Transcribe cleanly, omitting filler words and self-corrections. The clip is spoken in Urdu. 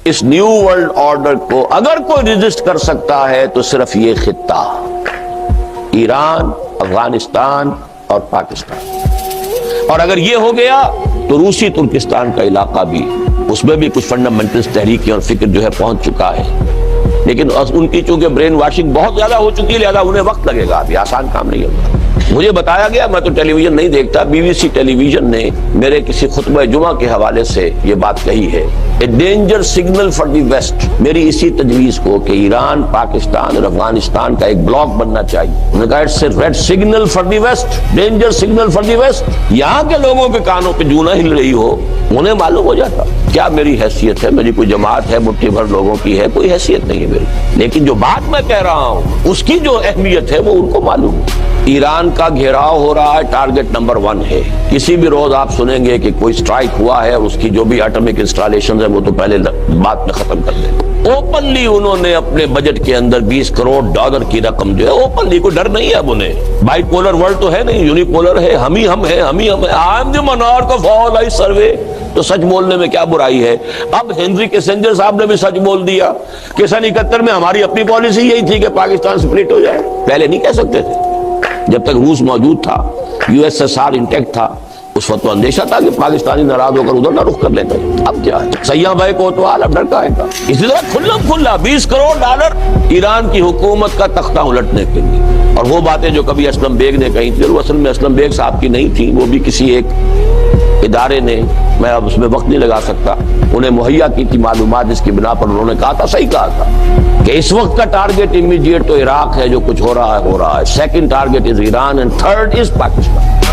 اس نیو ورلڈ آرڈر کو اگر کوئی ریزسٹ کر سکتا ہے تو صرف یہ خطہ، ایران، افغانستان اور پاکستان، اور اگر یہ ہو گیا تو روسی ترکستان کا علاقہ بھی، اس میں بھی کچھ فنڈامنٹلز تحریکیں اور فکر جو ہے پہنچ چکا ہے، لیکن ان کی چونکہ برین واشنگ بہت زیادہ ہو چکی ہے، لہذا انہیں وقت لگے گا، ابھی آسان کام نہیں ہوگا۔ مجھے بتایا گیا، میں تو ٹیلی ویژن نہیں دیکھتا، B B C television نے میرے کسی خطبہ جمعہ کے حوالے سے یہ بات کہی ہے، a danger signal for the West, میری اسی تجویز کو کہ ایران، پاکستان اور افغانستان کا ایک بلاک بننا چاہیے۔ انہوں نے کہا it's a red signal for the West, danger signal for the West. یہاں کے لوگوں کے کانوں پہ جوں نہ ہل رہی ہو، انہیں معلوم ہو جاتا کیا میری حیثیت ہے، میری کوئی جماعت ہے، مٹھی بھر لوگوں کی ہے، کوئی حیثیت نہیں ہے میری، لیکن جو بات میں کہہ رہا ہوں اس کی جو اہمیت ہے وہ ان کو معلوم ہے۔ ایران کا گھیراؤ ہو رہا ہے، ٹارگٹ نمبر 1 ہے۔ کسی بھی روز آپ سنیں گے کہ کوئی سٹرائک ہوا ہے، اس کی جو بھی ایٹمک انسٹالیشنز ہیں وہ تو پہلے بات میں ختم کر دیں۔ اوپنلی انہوں نے اپنے بجٹ کے اندر $20 کروڑ کی رقم جو ہے، اوپنلی، کوئی ڈر نہیں ہے اب انہیں، بائی پولر ورلڈ تو ہے نہیں، یونی پولر ہے، ہم ہی ہم ہیں، ہم ہی ہم ہیں، I am the monarch of all I survey، تو سچ بولنے میں کیا برائی ہے۔ اب ہنری کیسنجر صاحب نے بھی سچ بول دیا کہ سن 71 میں ہماری اپنی پالیسی یہی تھی کہ پاکستان سپلٹ ہو جائے، پہلے نہیں کہہ سکتے تھے جب تک روس موجود تھا، USSR انٹیکٹ تھا، اس وقت تو اندیشہ تھا کہ پاکستانی ناراض ہو کر ادھر نہ رخ کر لیں گے۔ اب کیا ہے، سیاح بھائی کوتوال اب ڈر کا ہے گا۔ اسی طرح کھلا $20 کروڑ ایران کی حکومت کا تختہ الٹنے کے لیے، اور وہ باتیں جو کبھی اسلم بیگ نے کہی تھی، وہ اصل میں اسلم بیگ صاحب کی نہیں تھی، وہ بھی کسی ایک ادارے نے، میں اب اس میں وقت نہیں لگا سکتا، انہیں مہیا کی تھی معلومات، جس کی بنا پر انہوں نے کہا تھا، صحیح کہا تھا کہ اس وقت کا ٹارگٹ امیڈیٹ تو عراق ہے، جو کچھ ہو رہا ہے، second target is Iran, and third is Pakistan.